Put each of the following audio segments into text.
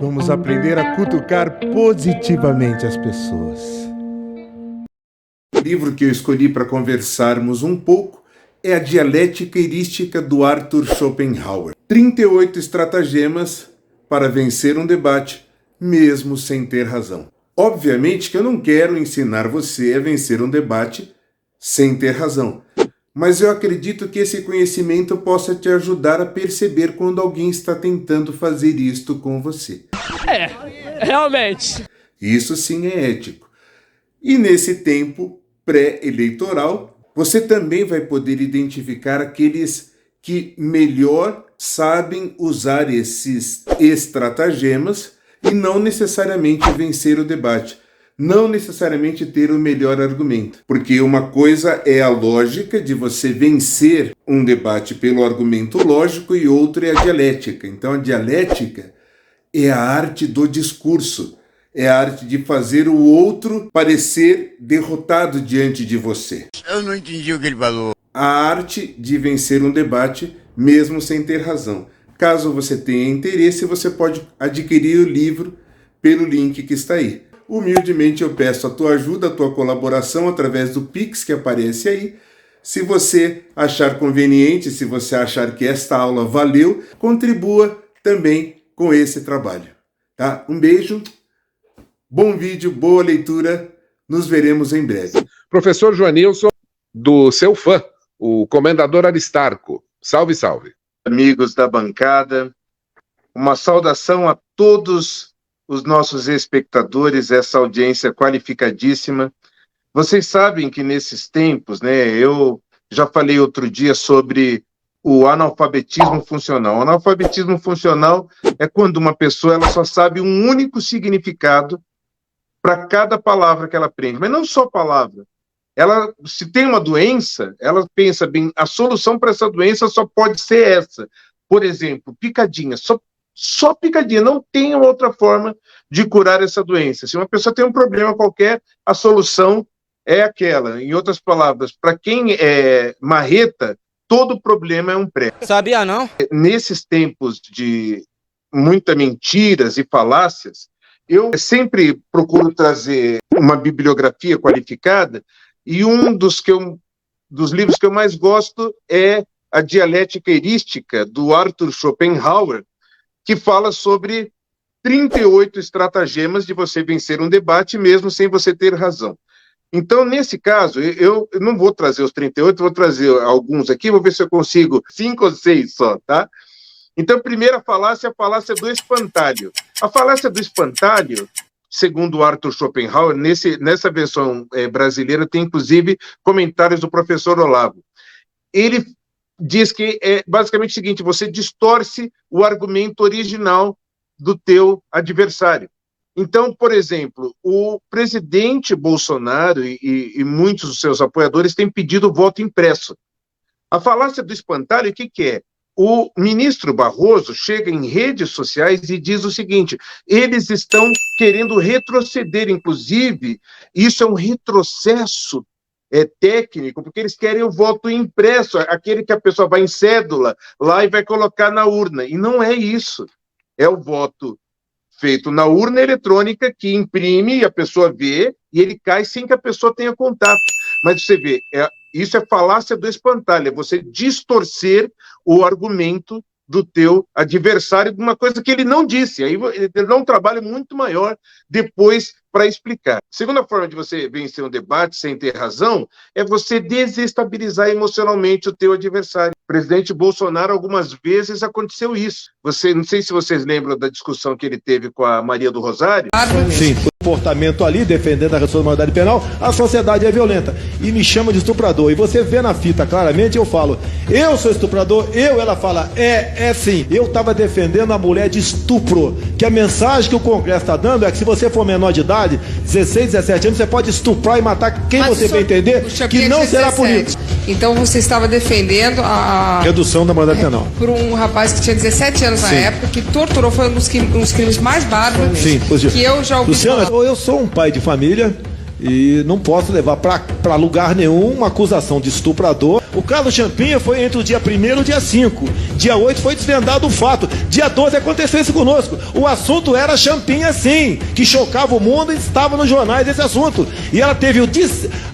Vamos aprender a cutucar positivamente as pessoas. O livro que eu escolhi para conversarmos um pouco é A Dialética Erística do Arthur Schopenhauer. 38 estratagemas para vencer um debate, mesmo sem ter razão. Obviamente que eu não quero ensinar você a vencer um debate sem ter razão, mas eu acredito que esse conhecimento possa te ajudar a perceber quando alguém está tentando fazer isto com você. Realmente. Isso sim é ético. E nesse tempo pré-eleitoral, você também vai poder identificar aqueles que melhor sabem usar esses estratagemas e não necessariamente vencer o debate, não necessariamente ter o melhor argumento. Porque uma coisa é a lógica de você vencer um debate pelo argumento lógico e outra é a dialética. Então a dialética é a arte do discurso, é a arte de fazer o outro parecer derrotado diante de você. Eu não entendi o que ele falou. A arte de vencer um debate mesmo sem ter razão. Caso você tenha interesse, você pode adquirir o livro pelo link que está aí. Humildemente eu peço a tua ajuda, a tua colaboração através do Pix que aparece aí. Se você achar conveniente, se você achar que esta aula valeu, contribua também com esse trabalho. Tá? Um beijo, bom vídeo, boa leitura, nos veremos em breve. Professor Joanilson, do seu fã, o Comendador Aristarco. Salve, salve. Amigos da bancada, uma saudação a todos os nossos espectadores, essa audiência qualificadíssima. Vocês sabem que nesses tempos, eu já falei outro dia sobre o analfabetismo funcional. O analfabetismo funcional é quando uma pessoa ela só sabe um único significado para cada palavra que ela aprende, mas não só palavra. Ela, se tem uma doença, ela pensa bem, a solução para essa doença só pode ser essa. Por exemplo, picadinha, só picadinha, não tem outra forma de curar essa doença. Se uma pessoa tem um problema qualquer, a solução é aquela. Em outras palavras, para quem é marreta, todo problema é um pré. Sabia não? Nesses tempos de muitas mentiras e falácias, eu sempre procuro trazer uma bibliografia qualificada. E um dos livros que eu mais gosto é A Dialética Erística, do Arthur Schopenhauer, que fala sobre 38 estratagemas de você vencer um debate mesmo sem você ter razão. Então, nesse caso, eu não vou trazer os 38, vou trazer alguns aqui, vou ver se eu consigo 5 ou 6 só, tá? Então, primeira falácia, a falácia do espantalho. A falácia do espantalho, segundo Arthur Schopenhauer, nessa versão brasileira, tem inclusive comentários do professor Olavo. Ele diz que é basicamente o seguinte: você distorce o argumento original do teu adversário. Então, por exemplo, o presidente Bolsonaro e muitos dos seus apoiadores têm pedido voto impresso. A falácia do espantalho, o que é? O ministro Barroso chega em redes sociais e diz o seguinte: eles estão querendo retroceder, inclusive, isso é um retrocesso técnico, porque eles querem o voto impresso, aquele que a pessoa vai em cédula lá e vai colocar na urna. E não é isso. É o voto feito na urna eletrônica que imprime e a pessoa vê e ele cai sem que a pessoa tenha contato. Mas você vê, isso é falácia do espantalho, é você distorcer o argumento do teu adversário de uma coisa que ele não disse. Aí ele dá um trabalho muito maior depois para explicar. Segunda forma de você vencer um debate sem ter razão é você desestabilizar emocionalmente o teu adversário. O presidente Bolsonaro, algumas vezes, aconteceu isso. Não sei se vocês lembram da discussão que ele teve com a Maria do Rosário. Sim, o comportamento ali, defendendo a redução da moralidade penal, a sociedade é violenta. E me chama de estuprador. E você vê na fita claramente, eu falo, eu sou estuprador, ela fala, sim. Eu estava defendendo a mulher de estupro. Que a mensagem que o Congresso está dando é que se você for menor de idade, 16, 17 anos, você pode estuprar e matar quem você bem entender, que não será punido. Então você estava defendendo a redução da moralidade penal por um rapaz que tinha 17 anos na época, que torturou, foi um dos crimes mais bárbaros que eu já ouvi. Luciana, eu sou um pai de família e não posso levar para lugar nenhum uma acusação de estuprador O caso Champinha foi entre o dia 1º e o dia 5. Dia 8 foi desvendado o fato. Dia 12 aconteceu isso conosco. O assunto era Champinha, sim, que chocava o mundo e estava nos jornais esse assunto. E ela teve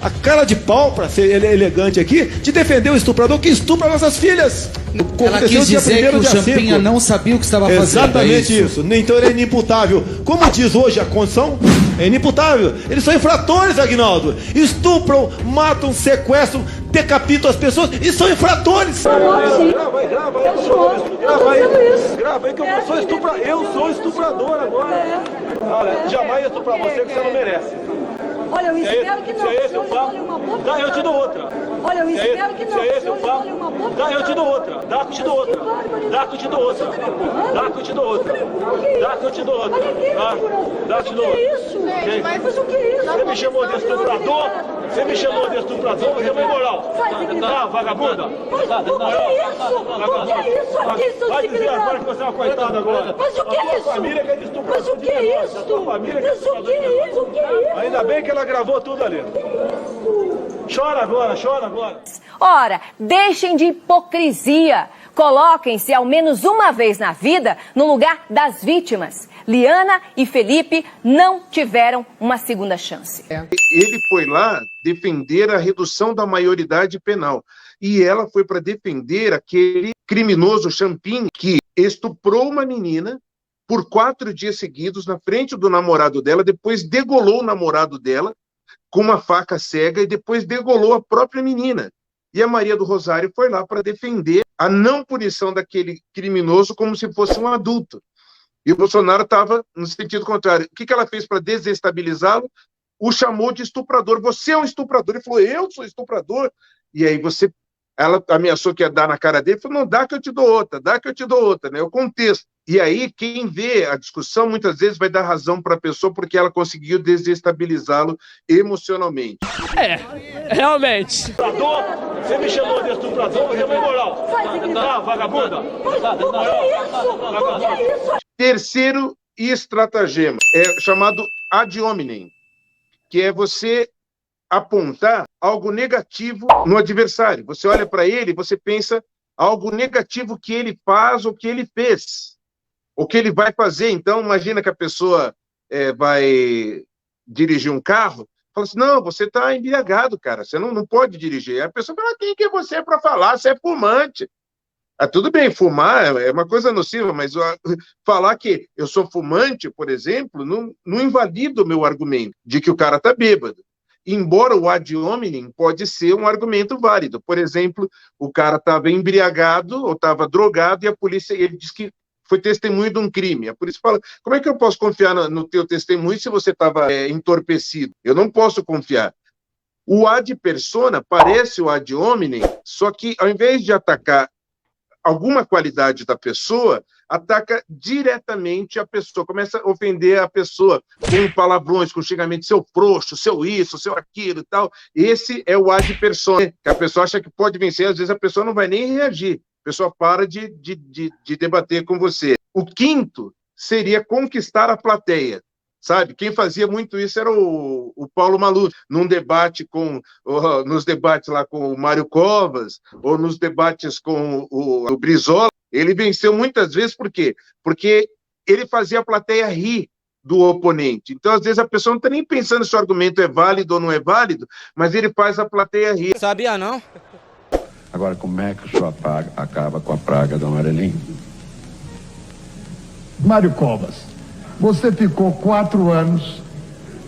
a cara de pau, para ser elegante aqui, de defender o estuprador que estupra nossas filhas. Ela quis dizer que o Champinha não sabia o que estava fazendo. Exatamente isso. Então ele é inimputável. Como diz hoje a Constituição, é inimputável. Eles são infratores, Aguinaldo. Estupram, matam, sequestram, decapitam as pessoas e são infratores. Grava aí que eu sou estuprador agora. Olha, jamais estuprar você que você não merece. Olha, eu espero que não. Se é esse o papo, dá, eu te dou outra. Olha, eu espero que não. Se é esse o papo, dá, eu te dou outra. Dá que eu te dou outra. Dá que eu te dou outra. Dá que eu te dou outra. Dá que eu te dou outra. Dá que eu te dou outra. Mas o que é isso? Você me chamou de estuprador? Você me chamou de estuprador? Você é uma imoral. Ah, vagabunda. Mas o que é isso? O que é isso aqui, vai dizer agora que você é uma coitada agora. Mas o que é isso? Família que é de estuprador. Mas o que é isso? A tua família que é de Mas o que é isso? O que é isso? Ainda bem que ela gravou tudo ali. Chora agora, chora agora. Ora, deixem de hipocrisia. Coloquem-se ao menos uma vez na vida no lugar das vítimas. Liana e Felipe não tiveram uma segunda chance. Ele foi lá defender a redução da maioridade penal. E ela foi para defender aquele criminoso Champinha que estuprou uma menina por 4 dias seguidos na frente do namorado dela, depois degolou o namorado dela com uma faca cega e depois degolou a própria menina. E a Maria do Rosário foi lá para defender a não punição daquele criminoso como se fosse um adulto. E o Bolsonaro estava no sentido contrário. O que ela fez para desestabilizá-lo? O chamou de estuprador. Você é um estuprador. Ele falou, eu sou estuprador. E aí ela ameaçou que ia dar na cara dele, falou, não, dá que eu te dou outra, dá que eu te dou outra, né? O contexto. E aí, quem vê a discussão, muitas vezes vai dar razão para a pessoa porque ela conseguiu desestabilizá-lo emocionalmente. Realmente. Estuprador? Você me chamou de estuprador, você é uma imoral. Ah, vagabunda. O que é isso? Terceiro estratagema é chamado ad hominem, que é você apontar algo negativo no adversário. Você olha para ele, você pensa algo negativo que ele faz ou que ele fez, ou que ele vai fazer. Então, imagina que a pessoa vai dirigir um carro, fala assim, não, você está embriagado, cara, você não pode dirigir. Aí a pessoa fala, quem que é você para falar? Você é fumante. Tudo bem, fumar é uma coisa nociva, mas falar que eu sou fumante, por exemplo, não invalida o meu argumento de que o cara está bêbado. Embora o ad hominem pode ser um argumento válido. Por exemplo, o cara estava embriagado ou estava drogado e a polícia, ele disse que foi testemunho de um crime. A polícia fala, como é que eu posso confiar no teu testemunho se você estava entorpecido? Eu não posso confiar. O ad persona parece o ad hominem, só que ao invés de atacar alguma qualidade da pessoa, ataca diretamente a pessoa, começa a ofender a pessoa com palavrões, com xingamento, seu frouxo, seu isso, seu aquilo e tal. Esse é o ad persona, que a pessoa acha que pode vencer, às vezes a pessoa não vai nem reagir, a pessoa para de debater com você. O quinto seria conquistar a plateia. Sabe, quem fazia muito isso era o Paulo Maluf, nos debates lá com o Mário Covas, ou nos debates com o Brizola, ele venceu muitas vezes, por quê? Porque ele fazia a plateia rir do oponente. Então, às vezes, a pessoa não está nem pensando se o argumento é válido ou não é válido, mas ele faz a plateia rir. Sabia não? Agora, como é que o senhor acaba com a praga da Marelim? Mário Covas, você ficou 4 anos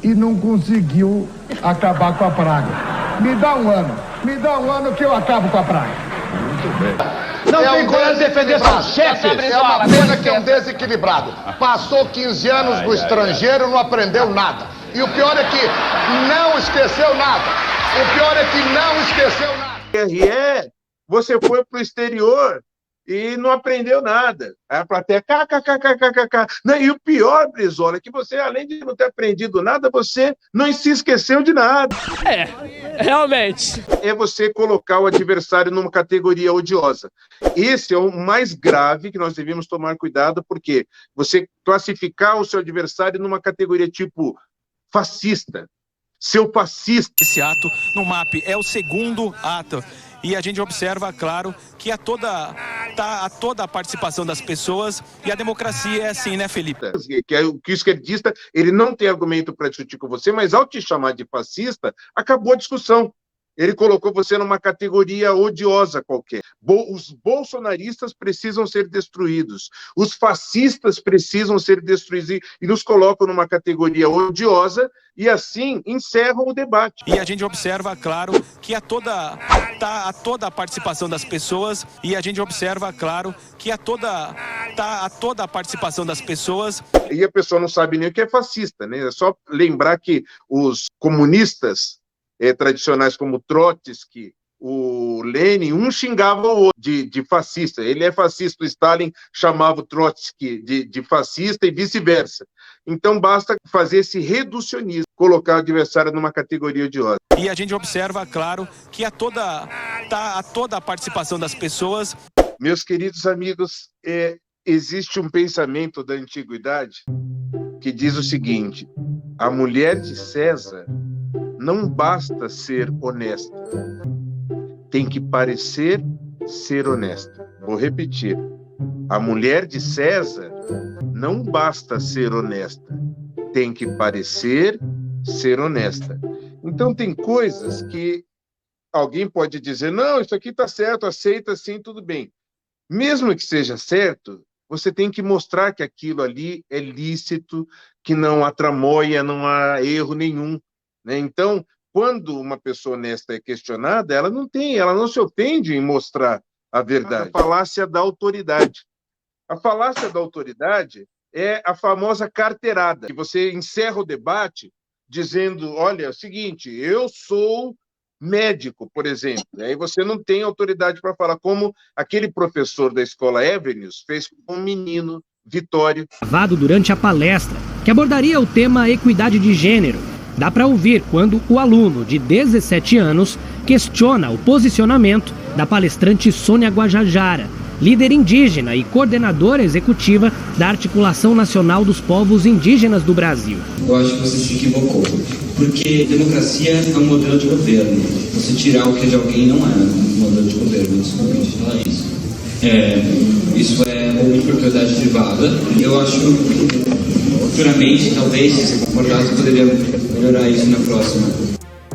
e não conseguiu acabar com a praga. Me dá um ano que eu acabo com a praga. Muito bem. Não tem coragem de defender seu chefe. É uma pena que é um desequilibrado. Passou 15 anos no estrangeiro, não aprendeu nada. E o pior é que não esqueceu nada. Você foi pro exterior e não aprendeu nada. Aí a plateia, kkkkkk. E o pior, Brizola, é que você, além de não ter aprendido nada, você não se esqueceu de nada. Realmente. É você colocar o adversário numa categoria odiosa. Esse é o mais grave que nós devemos tomar cuidado, porque você classificar o seu adversário numa categoria tipo fascista, seu fascista. Esse ato no MAP é o segundo ato e a gente observa, claro, que há toda a participação das pessoas, e a democracia é assim, né, Felipe? Que o esquerdista, ele não tem argumento para discutir com você, mas ao te chamar de fascista, acabou a discussão. Ele colocou você numa categoria odiosa qualquer. Os bolsonaristas precisam ser destruídos. Os fascistas precisam ser destruídos. E nos colocam numa categoria odiosa e, assim, encerram o debate. E a gente observa, claro, que há toda a participação das pessoas, e a gente observa, claro, que há toda a participação das pessoas. E a pessoa não sabe nem o que é fascista, né? É só lembrar que os comunistas tradicionais como Trotsky, o Lenin, um xingava o outro de fascista. Ele é fascista, o Stalin chamava o Trotsky de fascista e vice-versa. Então basta fazer esse reducionismo, colocar o adversário numa categoria odiosa. E a gente observa, claro, que há toda a participação das pessoas. Meus queridos amigos, existe um pensamento da antiguidade que diz o seguinte: a mulher de César não basta ser honesta, tem que parecer ser honesta. Vou repetir. A mulher de César não basta ser honesta, tem que parecer ser honesta. Então tem coisas que alguém pode dizer, não, isso aqui está certo, aceita assim, tudo bem. Mesmo que seja certo, você tem que mostrar que aquilo ali é lícito, que não há tramóia, não há erro nenhum. Né? Então, quando uma pessoa honesta é questionada, ela não se ofende em mostrar a verdade. A falácia da autoridade. A falácia da autoridade é a famosa carteirada, que você encerra o debate dizendo, olha, é o seguinte, eu sou médico, por exemplo. Aí você não tem autoridade para falar, como aquele professor da escola Avenues fez com um menino, Vitório. Gravado durante a palestra, que abordaria o tema equidade de gênero. Dá para ouvir quando o aluno de 17 anos questiona o posicionamento da palestrante Sônia Guajajara, líder indígena e coordenadora executiva da Articulação Nacional dos Povos Indígenas do Brasil. Eu acho que você se equivocou, porque democracia é um modelo de governo. Você tirar o que é de alguém não é um modelo de governo, desculpe de falar isso. Isso é uma propriedade privada. Eu acho que futuramente, talvez, se você concordasse, poderia melhorar isso na próxima.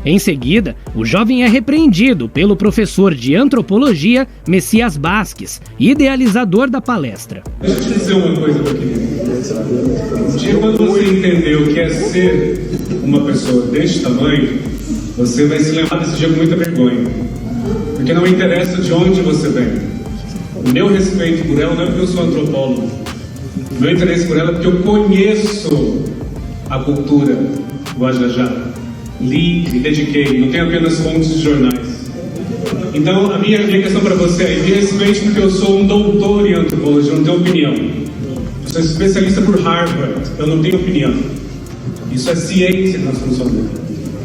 Em seguida, o jovem é repreendido pelo professor de antropologia Messias Basques, idealizador da palestra. Deixa eu te dizer uma coisa, meu querido. Um dia, quando você entender o que é ser uma pessoa deste tamanho, você vai se lembrar desse dia com muita vergonha. Porque não interessa de onde você vem. O meu respeito por ela não é porque eu sou antropólogo. O meu interesse por ela é porque eu conheço a cultura Guajajara. Li, me dediquei, não tenho apenas fontes de jornais. Então, a minha questão para você é: me respeite porque eu sou um doutor em antropologia, eu não tenho opinião. Eu sou especialista por Harvard, eu não tenho opinião. Isso é ciência que nós funcionamos.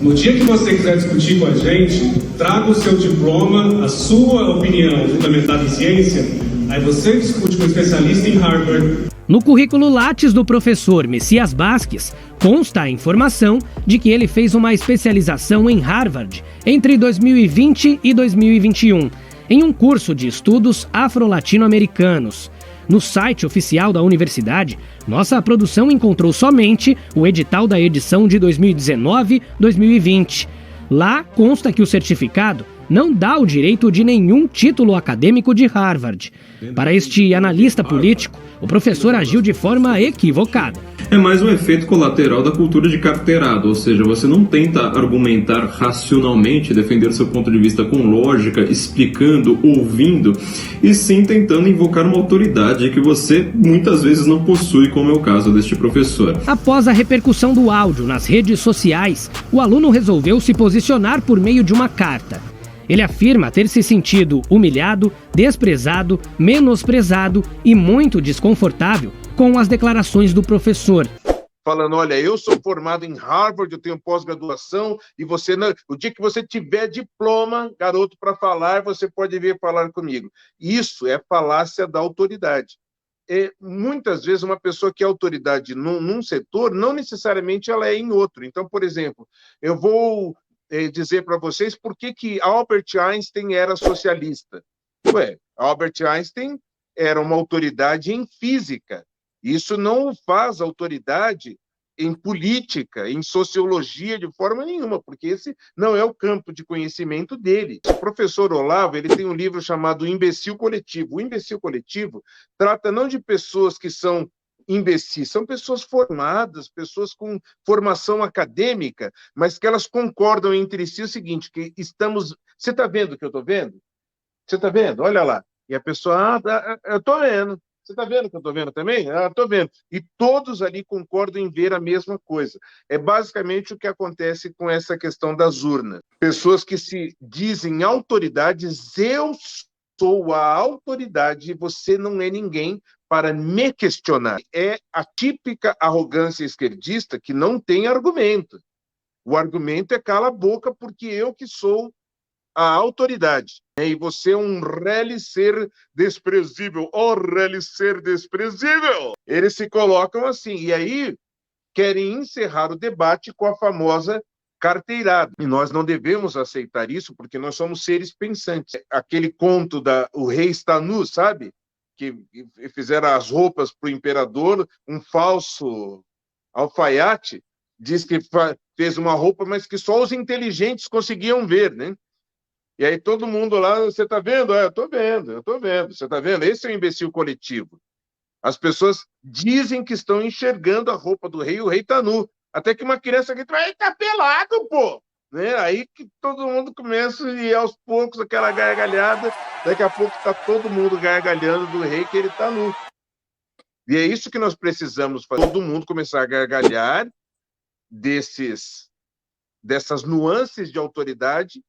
No dia que você quiser discutir com a gente, traga o seu diploma, a sua opinião fundamentada em ciência, aí você discute com um especialista em Harvard. No currículo Lattes do professor Messias Basques, consta a informação de que ele fez uma especialização em Harvard entre 2020 e 2021, em um curso de estudos afro-latino-americanos. No site oficial da universidade, nossa produção encontrou somente o edital da edição de 2019-2020. Lá consta que o certificado não dá o direito de nenhum título acadêmico de Harvard. Para este analista político, o professor agiu de forma equivocada. É mais um efeito colateral da cultura de carteirado, ou seja, você não tenta argumentar racionalmente, defender seu ponto de vista com lógica, explicando, ouvindo, e sim tentando invocar uma autoridade que você muitas vezes não possui, como é o caso deste professor. Após a repercussão do áudio nas redes sociais, o aluno resolveu se posicionar por meio de uma carta. Ele afirma ter se sentido humilhado, desprezado, menosprezado e muito desconfortável com as declarações do professor. Falando, olha, eu sou formado em Harvard, eu tenho pós-graduação, e você não, o dia que você tiver diploma, garoto, para falar, você pode vir falar comigo. Isso é falácia da autoridade. Muitas vezes uma pessoa que é autoridade num setor, não necessariamente ela é em outro. Então, por exemplo, eu vou dizer para vocês por que Albert Einstein era socialista. Albert Einstein era uma autoridade em física. Isso não o faz autoridade em política, em sociologia, de forma nenhuma, porque esse não é o campo de conhecimento dele. O professor Olavo, ele tem um livro chamado O Imbecil Coletivo. O Imbecil Coletivo trata não de pessoas que são imbecis, são pessoas formadas, pessoas com formação acadêmica, mas que elas concordam entre si o seguinte, que estamos... Você está vendo o que eu estou vendo? Você está vendo? Olha lá. E a pessoa, eu estou vendo. Você está vendo que eu estou vendo também? Estou vendo. E todos ali concordam em ver a mesma coisa. É basicamente o que acontece com essa questão das urnas. Pessoas que se dizem autoridades, eu sou a autoridade e você não é ninguém para me questionar. É a típica arrogância esquerdista que não tem argumento. O argumento é cala a boca porque eu que sou a autoridade. E você é um rele ser desprezível. Oh, rele ser desprezível! Eles se colocam assim. E aí querem encerrar o debate com a famosa carteirada. E nós não devemos aceitar isso porque nós somos seres pensantes. Aquele conto O Rei Está Nu, sabe? Que fizeram as roupas para o imperador, um falso alfaiate, diz que fez uma roupa, mas que só os inteligentes conseguiam ver, né? E aí todo mundo lá, você está vendo? Eu estou vendo. Você está vendo? Esse é o imbecil coletivo. As pessoas dizem que estão enxergando a roupa do rei, o rei está nu. Até que uma criança grita, ele está pelado, pô! Né? Aí que todo mundo começa e aos poucos aquela gargalhada, daqui a pouco está todo mundo gargalhando do rei que ele está nu. E é isso que nós precisamos fazer. Todo mundo começar a gargalhar dessas nuances de autoridade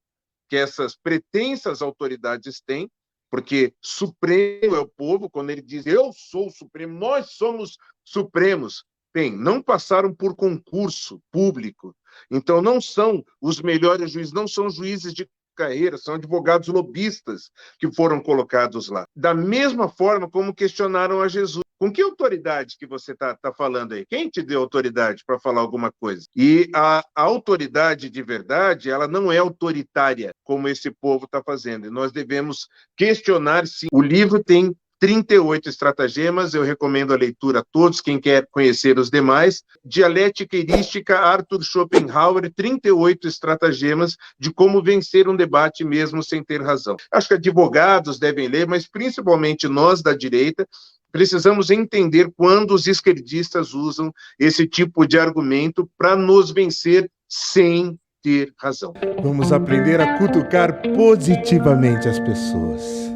que essas pretensas autoridades têm, porque supremo é o povo, quando ele diz eu sou o supremo, nós somos supremos. Bem, não passaram por concurso público, então não são os melhores juízes, não são juízes de carreira, são advogados lobistas que foram colocados lá. Da mesma forma como questionaram a Jesus. Com que autoridade que você está falando aí? Quem te deu autoridade para falar alguma coisa? E a autoridade de verdade, ela não é autoritária, como esse povo está fazendo. E nós devemos questionar, sim. O livro tem 38 estratagemas, eu recomendo a leitura a todos, quem quer conhecer os demais. Dialética Erística, Arthur Schopenhauer, 38 estratagemas de como vencer um debate mesmo sem ter razão. Acho que advogados devem ler, mas principalmente nós da direita, precisamos entender quando os esquerdistas usam esse tipo de argumento para nos vencer sem ter razão. Vamos aprender a cutucar positivamente as pessoas.